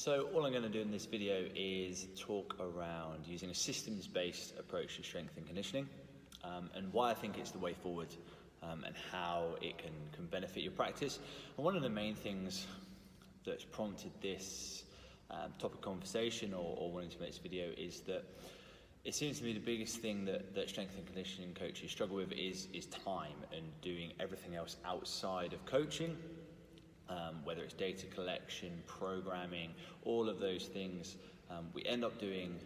So all I'm going to do in this video is talk around using a systems-based approach to strength and conditioning, and why I think it's the way forward, and how it can benefit your practice. And one of the main things that's prompted this topic conversation or wanting to make this video is that it seems to me the biggest thing that strength and conditioning coaches struggle with is time and doing everything else outside of coaching. Whether it's data collection, programming, all of those things, we end up doing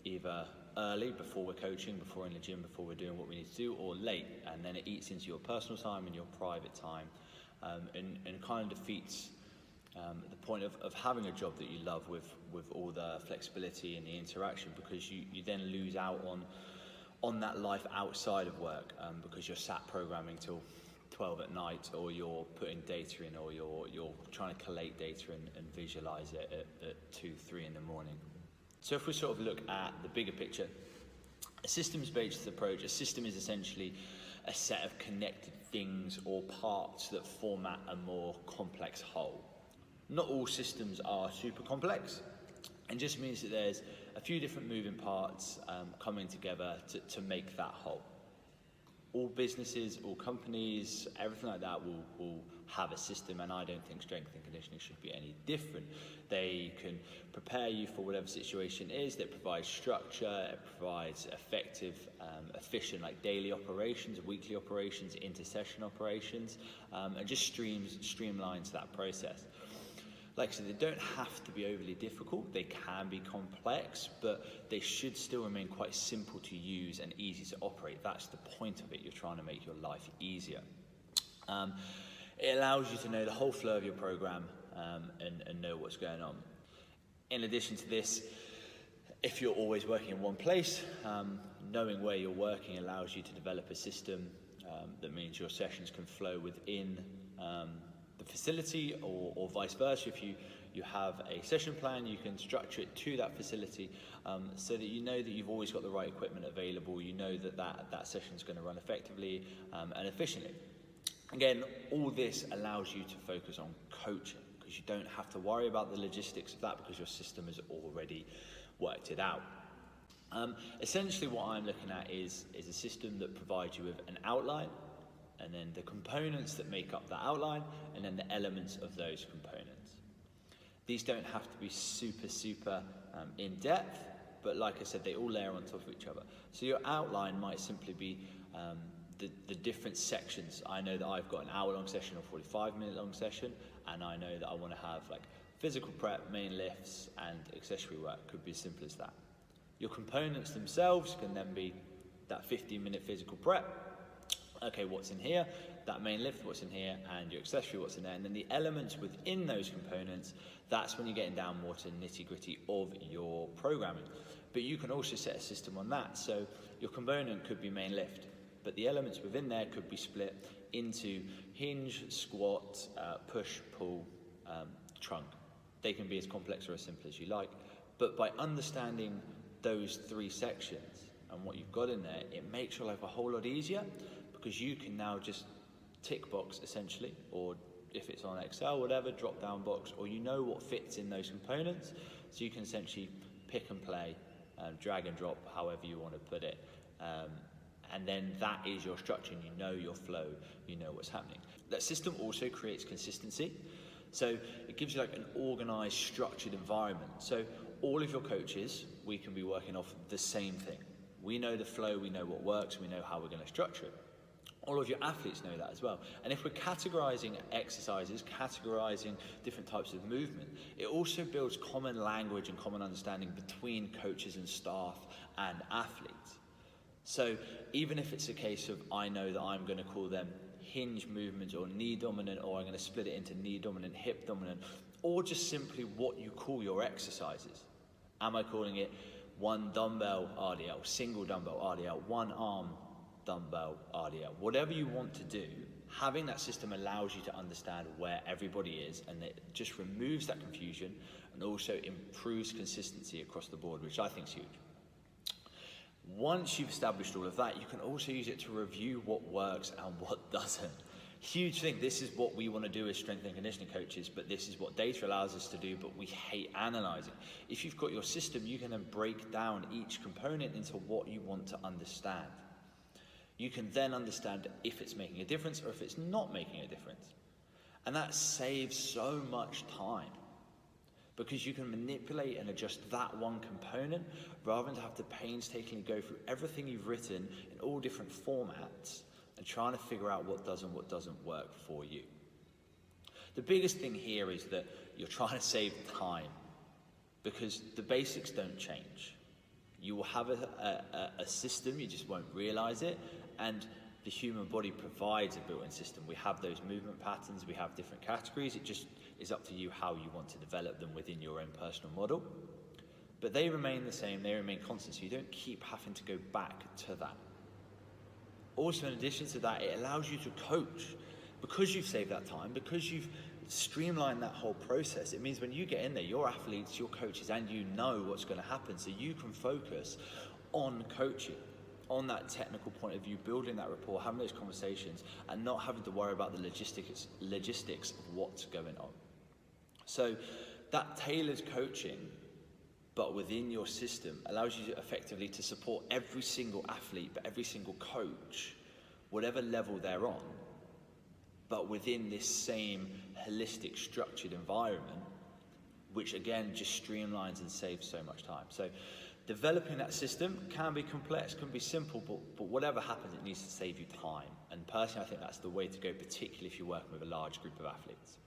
either early, before we're coaching, before we're in the gym, before we're doing what we need to do, or late, and then it eats into your personal time and your private time, and kind of defeats the point of having a job that you love with all the flexibility and the interaction, because you then lose out on that life outside of work, because you're sat programming till 12 at night, or you're putting data in, or you're trying to collate data and visualize it at 2, 3 in the morning. So if we sort of look at the bigger picture, a systems-based approach, a system is essentially a set of connected things or parts that format a more complex whole. Not all systems are super complex, and just means that there's a few different moving parts coming together to make that whole. All businesses, all companies, everything like that will have a system, and I don't think strength and conditioning should be any different. They can prepare you for whatever situation is. That provides structure, it provides effective, efficient, like daily operations, weekly operations, inter-session operations, and just streamlines that process. Like I said, they don't have to be overly difficult. They can be complex, but they should still remain quite simple to use and easy to operate. That's the point of it. You're trying to make your life easier. It allows you to know the whole flow of your program, and know what's going on. In addition to this, if you're always working in one place, knowing where you're working allows you to develop a system that means your sessions can flow within the facility, or vice versa. If you have a session plan, you can structure it to that facility, so that you know that you've always got the right equipment available. You know that session is going to run effectively and efficiently. Again, all this allows you to focus on coaching, because you don't have to worry about the logistics of that, because your system has already worked it out. Essentially what I'm looking at is a system that provides you with an outline, and then the components that make up that outline, and then the elements of those components. These don't have to be super in depth, but like I said, they all layer on top of each other. So your outline might simply be the different sections. I know that I've got an hour-long session or 45-minute long session, and I know that I want to have like physical prep, main lifts, and accessory work. Could be as simple as that. Your components themselves can then be that 15-minute physical prep. Okay, what's in here? That main lift, what's in here? And your accessory, what's in there? And then the elements within those components, that's when you're getting down more to nitty-gritty of your programming. But you can also set a system on that. So your component could be main lift, but the elements within there could be split into hinge, squat, push, pull, trunk. They can be as complex or as simple as you like. But by understanding those 3 sections and what you've got in there, it makes your life a whole lot easier, because you can now just tick box essentially, or if it's on Excel, whatever, drop down box, or you know what fits in those components, so you can essentially pick and play, drag and drop, however you want to put it, and then that is your structure, and you know your flow, you know what's happening. That system also creates consistency, so it gives you like an organized, structured environment. So all of your coaches, we can be working off the same thing. We know the flow, we know what works, we know how we're going to structure it. All of your athletes know that as well. And if we're categorizing exercises, categorizing different types of movement, it also builds common language and common understanding between coaches and staff and athletes. So even if it's a case of, I know that I'm going to call them hinge movements or knee dominant, or I'm going to split it into knee dominant, hip dominant, or just simply what you call your exercises. Am I calling it one dumbbell RDL, single dumbbell RDL, one arm dumbbell RDL? Whatever you want to do, having that system allows you to understand where everybody is, and it just removes that confusion and also improves consistency across the board, which I think is huge. Once you've established all of that, you can also use it to review what works and what doesn't. Huge thing. This is what we want to do as strength and conditioning coaches, but this is what data allows us to do, but we hate analyzing. If you've got your system, you can then break down each component into what you want to understand. You can then understand if it's making a difference or if it's not making a difference. And that saves so much time, because you can manipulate and adjust that one component rather than have to painstakingly go through everything you've written in all different formats and trying to figure out what does and what doesn't work for you. The biggest thing here is that you're trying to save time, because the basics don't change. You will have a system, you just won't realize it, and the human body provides a built-in system. We have those movement patterns, we have different categories. It just is up to you how you want to develop them within your own personal model. But they remain the same, they remain constant, so you don't keep having to go back to that. Also, in addition to that, it allows you to coach. Because you've saved that time, because you've streamlined that whole process, it means when you get in there, your athletes, your coaches, and you know what's going to happen, so you can focus on coaching, on that technical point of view, building that rapport, having those conversations, and not having to worry about the logistics of what's going on. So that tailored coaching, but within your system, allows you effectively to support every single athlete, but every single coach, whatever level they're on, but within this same holistic, structured environment, which again just streamlines and saves so much time. So developing that system can be complex, can be simple, but whatever happens, it needs to save you time. And personally, I think that's the way to go, particularly if you're working with a large group of athletes.